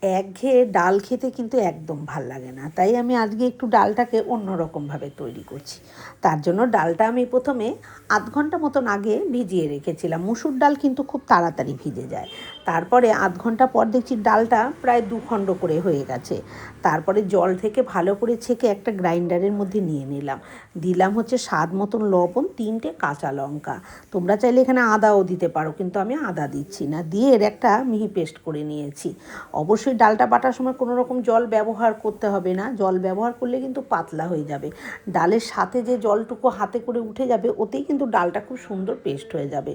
একঘেয়ে ডাল খেতে কিন্তু একদম ভাল লাগে না, তাই আমি আজকে একটু ডালটাকে অন্যরকমভাবে তৈরি করছি। তার জন্য ডালটা আমি প্রথমে আধ ঘন্টা মতন আগে ভিজিয়ে রেখেছিলাম। মুসুর ডাল কিন্তু খুব তাড়াতাড়ি ভিজে যায়। তারপরে আধ ঘন্টা পর দেখছি ডালটা প্রায় 2 খণ্ড করে হয়ে গেছে। তারপরে জল থেকে ভালো করে ছেঁকে একটা গ্রাইন্ডারের মধ্যে নিয়ে নিলাম। দিলাম হচ্ছে স্বাদ মতন লবণ, 3টে কাঁচা লঙ্কা। তোমরা চাইলে এখানে আদাও দিতে পারো, কিন্তু আমি আদা দিচ্ছি না। দিয়ে এর একটা মিহি পেস্ট করে নিয়েছি। অবশ্যই ডালটা বাটার সময় কোনো রকম জল ব্যবহার করতে হবে না, জল ব্যবহার করলে কিন্তু পাতলা হয়ে যাবে। ডালের সাথে যে জলটুকু হাতে করে উঠে যাবে, ওতেই কিন্তু ডালটা খুব সুন্দর পেস্ট হয়ে যাবে।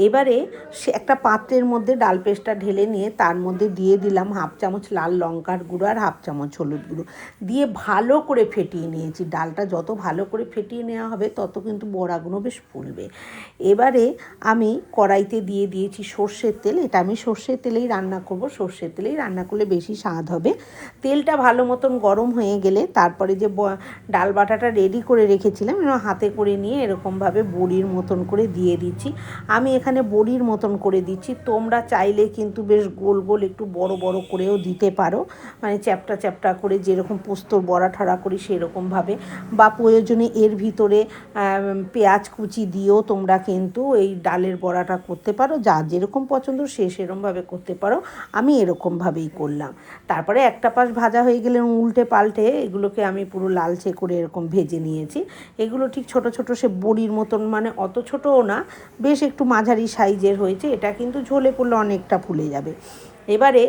এবারে সে একটা পাত্রের মধ্যে ডাল পেস্টটা ঢেলে নিয়ে তার মধ্যে দিয়ে দিলাম 1/2 চামচ লাল লঙ্কার গুঁড়ো আর 1/2 চামচ হলুদ গুঁড়ো দিয়ে ভালো করে ফেটিয়ে নিয়েছি। ডালটা যত ভালো করে ফেটিয়ে নেওয়া হবে তত কিন্তু বড়াগুলো বেশ ফুলবে। এবারে আমি কড়াইতে দিয়ে দিয়েছি সর্ষের তেল। এটা আমি সর্ষের তেলেই রান্না করব, সর্ষের তেলেই রান্না করলে বেশি স্বাদ হবে। তেলটা ভালো মতন গরম হয়ে গেলে তারপরে যে ডাল বাটাটা রেডি করে রেখেছিলাম হাতে করে নিয়ে এরকমভাবে বড়ির মতন করে দিয়ে দিচ্ছি। আমি এখানে বড়ির মতন করে দিচ্ছি, তোমরা চাইলে কিন্তু বেশ গোল গোল একটু বড় বড় করেও দিতে পারো, মানে চ্যাপটা চ্যাপটা করে যেরকম পোস্তর বড়া ঠড়া করি সেরকমভাবে, বা প্রয়োজনে এর ভিতরে পেঁয়াজ কুচি দিয়েও তোমরা কিন্তু এই ডালের বড়াটা করতে পারো। যার যেরকম পছন্দ সে সেরকমভাবে করতে পারো। আমি এরকমভাবেই করলাম। তারপরে একটা পাশ ভাজা হয়ে গেলে উল্টে পাল্টে এগুলোকে আমি পুরো লালচে করে এরকম ভেজে নিয়েছি। এগুলো ঠিক ছোট ছোট সে বড়ির মতন, মানে অত ছোটও না, বেশ একটু মাঝারি সাইজের হয়েছে। এটা কিন্তু ঝোলে পড়লে অনেকটা ফুলে যাবে। এবারে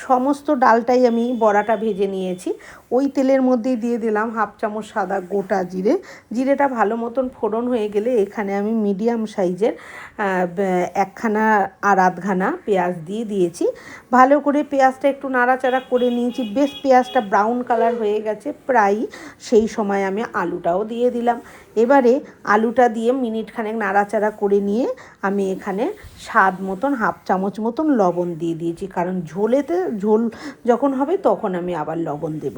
সমস্ত ডালটাই আমি বড়াটা ভেজে নিয়েছি। ওই তেলের মধ্যেই দিয়ে দিলাম 1/2 চামচ সাদা গোটা জিরে। জিরেটা ভালো মতন ফোড়ন হয়ে গেলে এখানে আমি মিডিয়াম সাইজের 1খানা আর আধখানা পেঁয়াজ দিয়ে দিয়েছি। ভালো করে পেঁয়াজটা একটু নাড়াচাড়া করে নিয়েছি। বেশ পেঁয়াজটা ব্রাউন কালার হয়ে গেছে প্রায়, সেই সময় আমি আলুটাও দিয়ে দিলাম। এবারে আলুটা দিয়ে মিনিটখানেক নাড়াচাড়া করে নিয়ে আমি এখানে স্বাদ মতন 1/2 চামচ মতন লবণ দিয়ে দিয়েছি, কারণ ঝোল যখন হবে তখন আমি আবার লবণ দেব।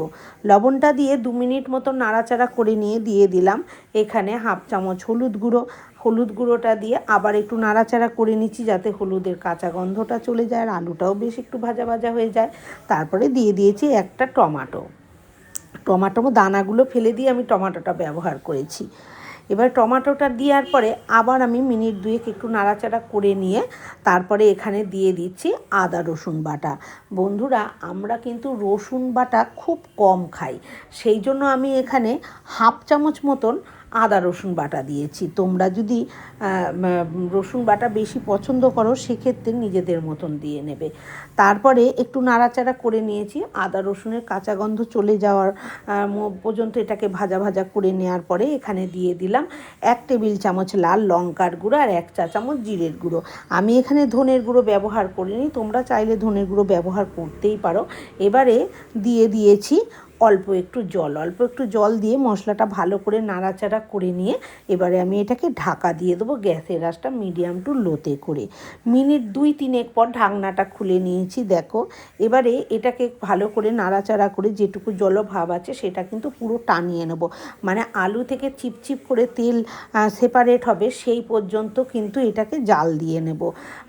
লবণটা দিয়ে 2 মিনিট মতন নাড়াচাড়া করে নিয়ে দিয়ে দিলাম এখানে 1/2 চামচ হলুদ গুঁড়ো। হলুদ গুঁড়োটা দিয়ে আবার একটু নাড়াচাড়া করে নিচ্ছি যাতে হলুদের কাঁচা গন্ধটা চলে যায় আর আলুটাও বেশ একটু ভাজা ভাজা হয়ে যায়। তারপরে দিয়ে দিয়েছি একটা টমেটো দানাগুলো ফেলে দিয়ে আমি টমেটোটা ব্যবহার করেছি। এবার টমেটোটা দেওয়ার পরে আবার আমি মিনিট 2 একটু নাড়াচাড়া করে নিয়ে তারপরে এখানে দিয়ে দিচ্ছি আদা রসুন বাটা। বন্ধুরা, আমরা কিন্তু রসুন বাটা খুব কম খাই, সেই জন্য আমি এখানে 1/2 চামচ মতন আদা রসুন বাটা দিয়েছি। তোমরা যদি রসুন বাটা বেশি পছন্দ করো সেক্ষেত্রে নিজেদের মতন দিয়ে নেবে। তারপরে একটু নাড়াচাড়া করে নিয়েছি। আদা রসুনের কাঁচা গন্ধ চলে যাওয়ার পর্যন্ত এটাকে ভাজা ভাজা করে নেওয়ার পরে এখানে দিয়ে দিলাম 1 টেবিল চামচ লাল লঙ্কার গুঁড়ো আর 1 চা চামচ জিরের গুঁড়ো। আমি এখানে ধনের গুঁড়ো ব্যবহার করিনি, তোমরা চাইলে ধনের গুঁড়ো ব্যবহার করতেই পারো। এবারে দিয়ে দিয়েছি অল্প একটু জল দিয়ে মশলাটা ভালো করে নাড়াচাড়া করে নিয়ে এবারে আমি এটাকে ঢাকা দিয়ে দেবো গ্যাসের আঁচটা মিডিয়াম টু লোতে করে। মিনিট 2-3 পর ঢাকনাটা খুলে নিয়েছি। দেখো, এবারে এটাকে ভালো করে নাড়াচাড়া করে যেটুকু জলভাব আছে সেটা কিন্তু পুরো টানিয়ে নেব, মানে আলু থেকে চিপচিপ করে তেল সেপারেট হবে সেই পর্যন্ত কিন্তু এটাকে জাল দিয়ে নেব,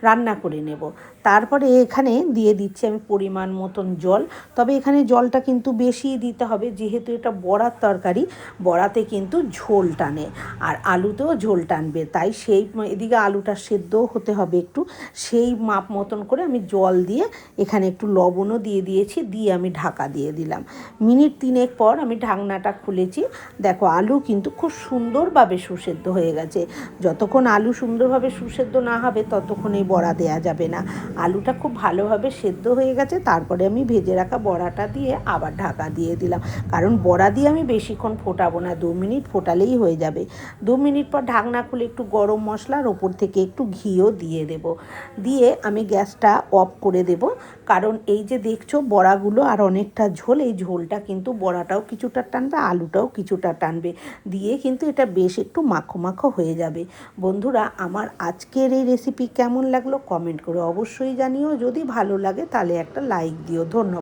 রান্না করে নেব। তারপরে এখানে দিয়ে দিচ্ছি আমি পরিমাণ মতন জল। তবে এখানে জলটা কিন্তু বেশি দিতে হবে, যেহেতু এটা বড়ার তরকারি, বড়াতে কিন্তু ঝোল টানে আর আলুতেও ঝোল টানবে, তাই সেই এদিকে আলুটা সেদ্ধও হতে হবে একটু, সেই মাপ মতন করে আমি জল দিয়ে এখানে একটু লবণও দিয়ে দিয়েছি, দিয়ে আমি ঢাকা দিয়ে দিলাম। মিনিট 3 পর আমি ঢাকনাটা খুলেছি। দেখো, আলু কিন্তু খুব সুন্দরভাবে সুসেদ্ধ হয়ে গেছে। যতক্ষণ আলু সুন্দরভাবে সুসেদ্ধ না হবে ততক্ষণ এই বড়া দেওয়া যাবে না। আলুটা খুব ভালোভাবে সেদ্ধ হয়ে গেছে। তারপরে আমি ভেজে রাখা বড়াটা দিয়ে আবার ঢাকা দিয়ে দিলাম, কারণ বড়া দিয়ে আমি বেশিক্ষণ ফোটাবো না, 2 মিনিট ফোটালেই হয়ে যাবে। 2 মিনিট পর ঢাকনা খুলে একটু গরম মশলার ওপর থেকে একটু ঘিও দিয়ে দেব, দিয়ে আমি গ্যাসটা অফ করে দেব। কারণ এই যে দেখছো বড়াগুলো আর অনেকটা ঝোল, এই ঝোলটা কিন্তু বড়াটাও কিছুটা টানবে, আলুটাও কিছুটা টানবে, দিয়ে কিন্তু এটা বেশ একটু মাখো মাখো হয়ে যাবে। বন্ধুরা, আমার আজকের এই রেসিপি কেমন লাগলো কমেন্ট করে অবশ্যই জানিও। যদি ভালো লাগে তাহলে একটা লাইক দিও। ধন্যবাদ।